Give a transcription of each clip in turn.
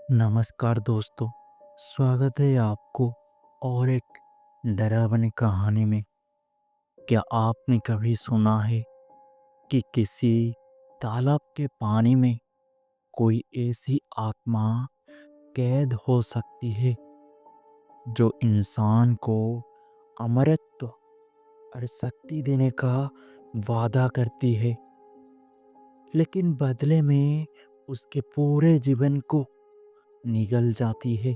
नमस्कार दोस्तों, स्वागत है आपको और एक डरावनी कहानी में। क्या आपने कभी सुना है कि किसी तालाब के पानी में कोई ऐसी आत्मा कैद हो सकती है जो इंसान को अमरत्व और शक्ति देने का वादा करती है, लेकिन बदले में उसके पूरे जीवन को निगल जाती है।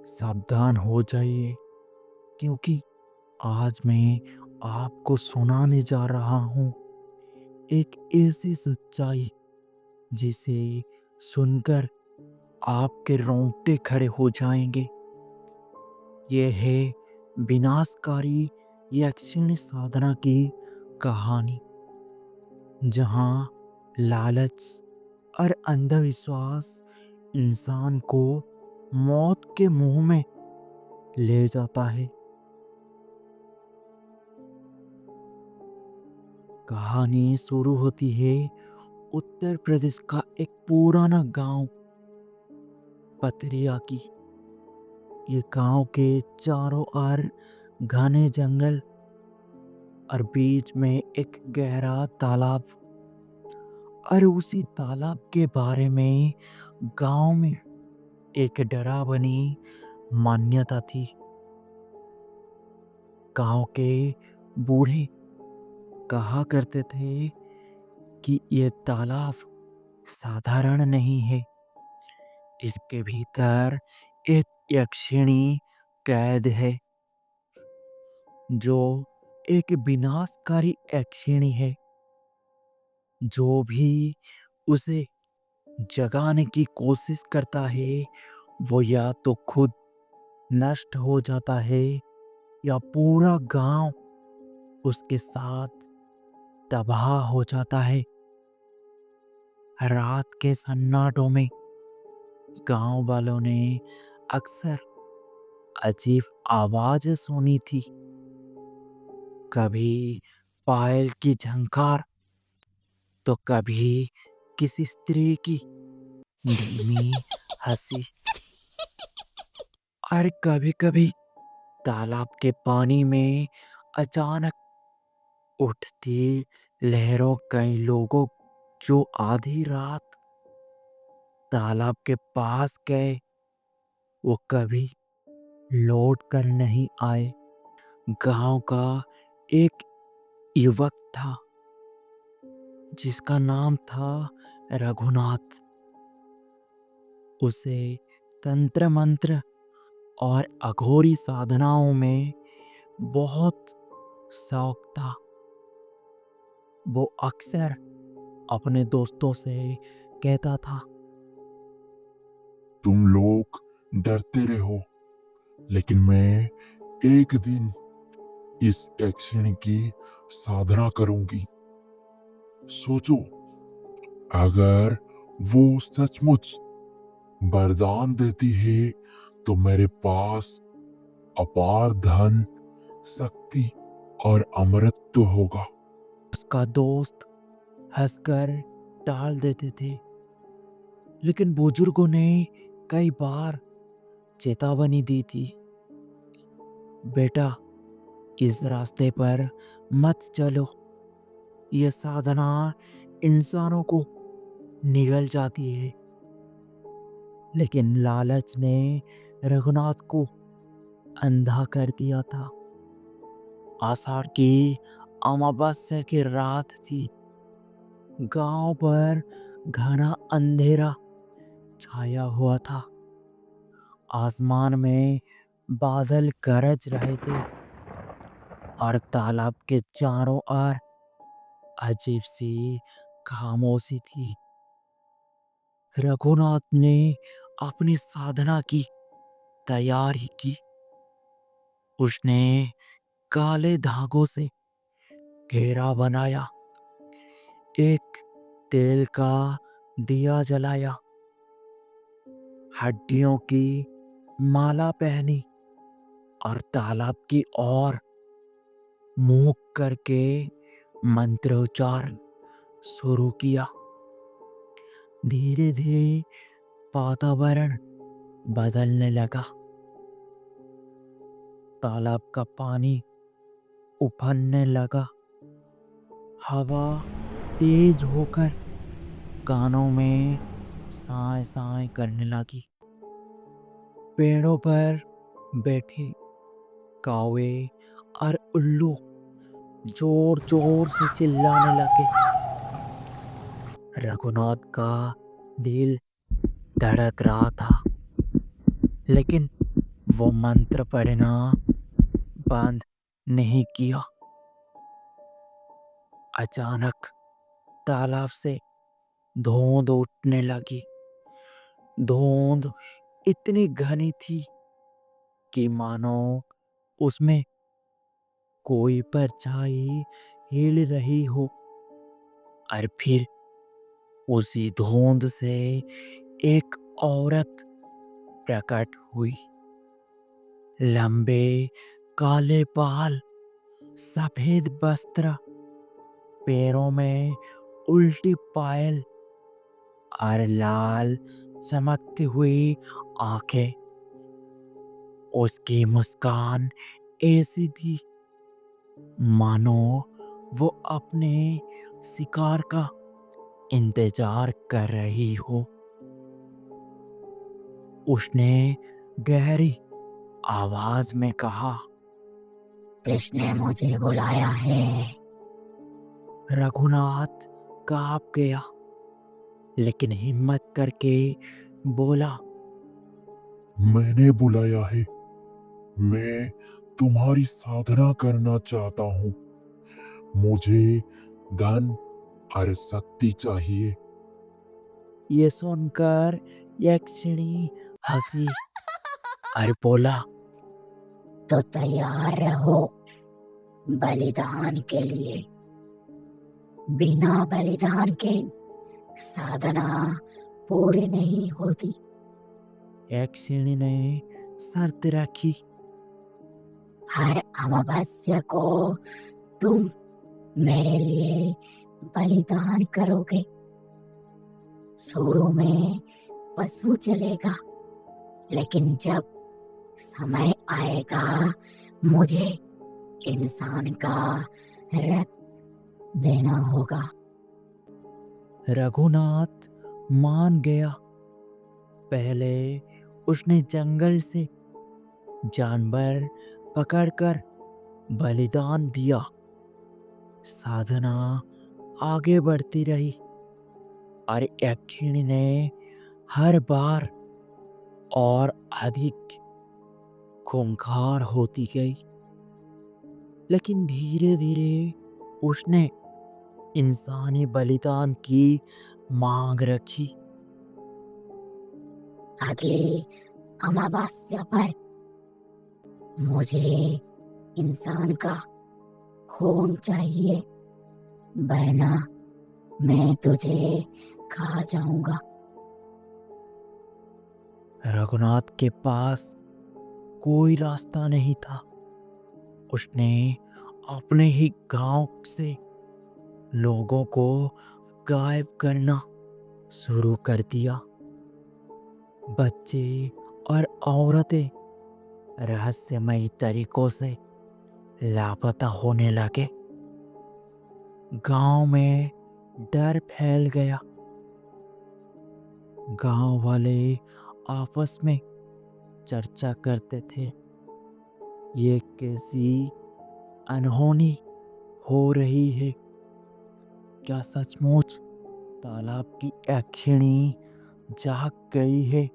सावधान हो जाइए, क्योंकि आज मैं आपको सुनाने जा रहा हूँ एक ऐसी सच्चाई जिसे सुनकर आपके रोंगटे खड़े हो जाएंगे। यह है विनाशकारी यक्षिणी साधना की कहानी, जहाँ लालच और अंधविश्वास इंसान को मौत के मुंह में ले जाता है। कहानी शुरू होती है उत्तर प्रदेश का एक पुराना गांव पतरिया की। ये गांव के चारों ओर घने जंगल और बीच में एक गहरा तालाब, और उसी तालाब के बारे में गांव में एक डरावनी मान्यता थी। गांव के बूढ़े कहा करते थे कि ये तालाब साधारण नहीं है, इसके भीतर एक यक्षिणी कैद है, जो एक विनाशकारी यक्षिणी है। जो भी उसे जगाने की कोशिश करता है, वो या तो खुद नष्ट हो जाता है या पूरा गांव उसके साथ तबाह हो जाता है। रात के सन्नाटों में गांव वालों ने अक्सर अजीब आवाजें सुनी थी। कभी पायल की झंकार, तो कभी किसी स्त्री की धीमी हंसी, और कभी कभी तालाब के पानी में अचानक उठती लहरों। कई लोगों जो आधी रात तालाब के पास गए, वो कभी लौट कर नहीं आए। गांव का एक युवक था जिसका नाम था रघुनाथ। उसे तंत्र मंत्र और अघोरी साधनाओं में बहुत शौक था। वो अक्सर अपने दोस्तों से कहता था, तुम लोग डरते रहो, लेकिन मैं एक दिन इस एक्शन की साधना करूंगी। सोचो, अगर वो सचमुच वरदान देती है तो मेरे पास अपार धन, शक्ति और अमरत्व होगा। उसका दोस्त हंसकर टाल देते थे, लेकिन बुजुर्गों ने कई बार चेतावनी दी थी, बेटा इस रास्ते पर मत चलो, यह साधना इंसानों को निगल जाती है। लेकिन लालच ने रघुनाथ को अंधा कर दिया था। आषाढ़ की अमावस्या की रात थी। गांव पर घना अंधेरा छाया हुआ था। आसमान में बादल गरज रहे थे और तालाब के चारों ओर अजीब सी खामोशी थी। रघुनाथ ने अपनी साधना की तैयारी की। उसने काले धागों से घेरा बनाया, एक तेल का दिया जलाया, हड्डियों की माला पहनी और तालाब की ओर मुंह करके मंत्रोच्चारण शुरू किया। धीरे धीरे वातावरण बदलने लगा। तालाब का पानी उफनने लगा। हवा तेज होकर कानों में साए साए करने लगी। पेड़ों पर बैठे कावे और उल्लू जोर जोर से चिल्लाने लगे। रघुनाथ का दिल धड़क रहा था, लेकिन वो मंत्र पढ़ना बंद नहीं किया। अचानक तालाब से धुंध उठने लगी। धुंध इतनी घनी थी कि मानो उसमें कोई परछाई हिल रही हो। और फिर उसी धुंध से एक औरत प्रकट हुई। लंबे काले बाल, सफेद वस्त्र, पैरों में उल्टी पायल और लाल चमकती हुई आंखें। उसकी मुस्कान ऐसी थी मानो वो अपने शिकार का इंतजार कर रही हो। उसने गहरी आवाज में कहा, किसने मुझे बुलाया है? रघुनाथ कांप गया, लेकिन हिम्मत करके बोला, मैंने बुलाया है। मैं तुम्हारी साधना करना चाहता हूँ। मुझे धन और शक्ति चाहिए। ये सुनकर यक्षिणी हंसी और बोला, तो तैयार रहो बलिदान के लिए। बिना बलिदान के साधना पूरी नहीं होती। यक्षिणी ने शर्त रखी, हर अमावस्या को तुम मेरे लिए बलिदान करोगे। शुरू में पशु चलेगा, लेकिन जब समय आएगा मुझे इंसान का रक्त देना होगा। रघुनाथ मान गया। पहले उसने जंगल से जानवर पकड़कर बलिदान दिया। साधना आगे बढ़ती रही और यक्षिणी ने हर बार और अधिक खूंखार होती गई। लेकिन धीरे धीरे उसने इंसानी बलिदान की मांग रखी। अगली अमावस्या पर मुझे इंसान का खून चाहिए, वरना मैं तुझे खा जाऊंगा। रघुनाथ के पास कोई रास्ता नहीं था। उसने अपने ही गांव से लोगों को गायब करना शुरू कर दिया। बच्चे और औरतें रहस्यमयी तरीकों से लापता होने लगे। गांव में डर फैल गया। गांव वाले आपस में चर्चा करते थे, ये कैसी अनहोनी हो रही है। क्या सचमुच तालाब की यक्षिणी जाग गई है?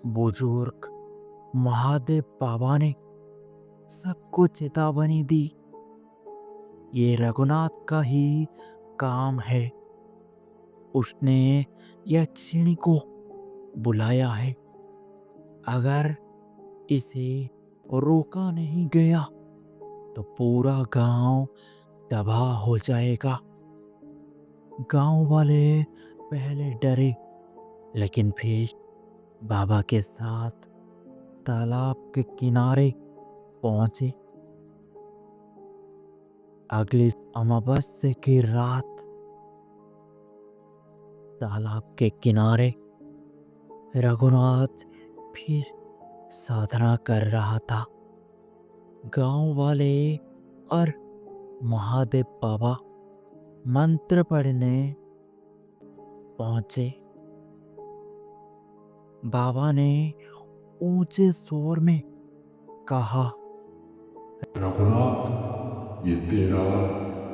बुजुर्ग महादेव बाबा ने सबको चेतावनी दी, ये रघुनाथ का ही काम है। उसने यक्षिणी को बुलाया है। अगर इसे रोका नहीं गया तो पूरा गांव तबाह हो जाएगा। गांव वाले पहले डरे, लेकिन फिर बाबा के साथ तालाब के किनारे पहुंचे। अगली अमावस्या की रात तालाब के किनारे रघुनाथ फिर साधना कर रहा था। गांव वाले और महादेव बाबा मंत्र पढ़ने पहुंचे। बाबा ने ऊंचे स्वर में कहा, रघुनाथ, ये तेरा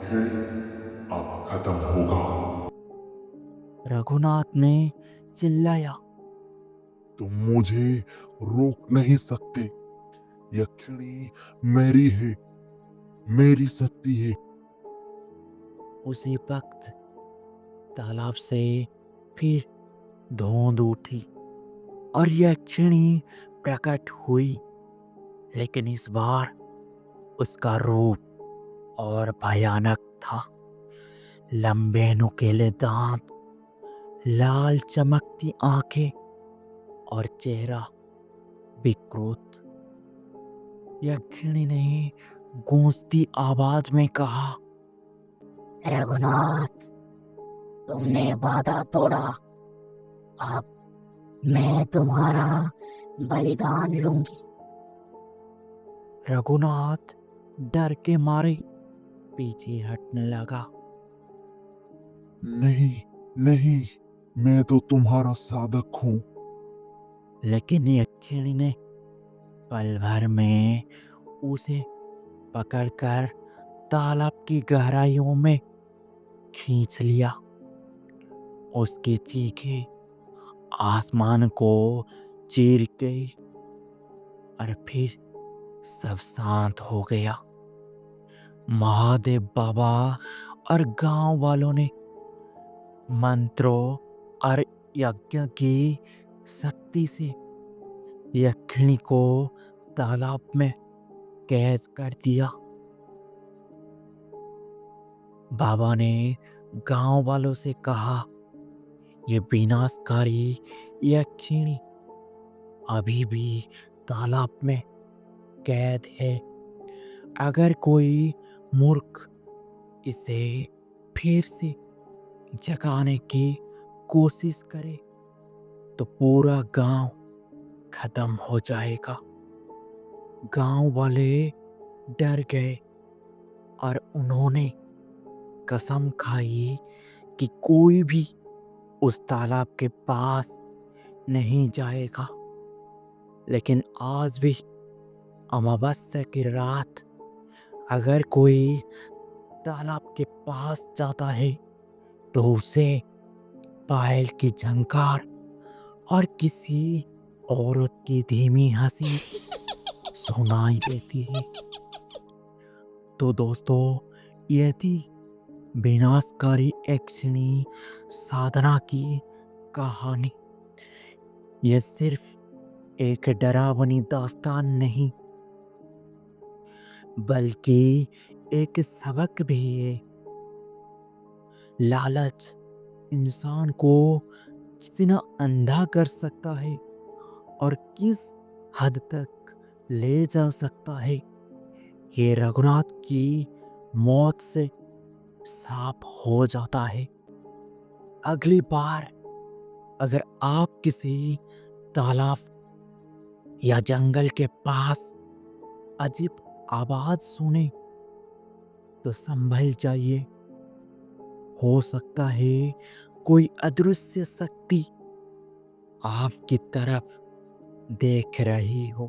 खेल अब खत्म होगा। रघुनाथ ने चिल्लाया, तुम मुझे रोक नहीं सकते। यक्षिणी मेरी है, मेरी शक्ति है। उसी वक्त तालाब से फिर धुंध उठी और यक्षिणी प्रकट हुई, लेकिन इस बार उसका रूप और भयानक था। लंबे नुकीले दांत, लाल चमकती आंखें और चेहरा विकृत। यक्षिणी ने गूंजती आवाज में कहा, रघुनाथ, तुमने वादा तोड़ा। अब मैं तुम्हारा बलिदान लूंगी। रघुनाथ डर के मारे पीछे हटने लगा। नहीं, नहीं, मैं तो तुम्हारा साधक हूँ। लेकिन यक्षिणी ने पल भर में उसे पकड़कर तालाब की गहराइयों में खींच लिया। उसकी चीखें आसमान को चीर गई और फिर सब शांत हो गया। महादेव बाबा और गांव वालों ने मंत्रों और यज्ञ की शक्ति से यक्षिणी को तालाब में कैद कर दिया। बाबा ने गांव वालों से कहा, ये विनाशकारी यक्षिणी अभी भी तालाब में कैद है। अगर कोई मूर्ख इसे फिर से जगाने की कोशिश करे तो पूरा गांव खत्म हो जाएगा। गांव वाले डर गए और उन्होंने कसम खाई कि कोई भी उस तालाब के पास नहीं जाएगा। लेकिन आज भी अमावस्या की रात अगर कोई तालाब के पास जाता है तो उसे पायल की झंकार और किसी औरत की धीमी हंसी सुनाई देती है। तो दोस्तों, ये थी विनाशकारी यक्षिणी साधना की कहानी। यह सिर्फ एक डरावनी दास्तान नहीं, बल्कि एक सबक भी है। लालच इंसान को किसी न अंधा कर सकता है और किस हद तक ले जा सकता है, ये रघुनाथ की मौत से साफ हो जाता है। अगली बार अगर आप किसी तालाब या जंगल के पास अजीब आवाज सुने तो संभल जाइए। हो सकता है कोई अदृश्य शक्ति आपकी तरफ देख रही हो।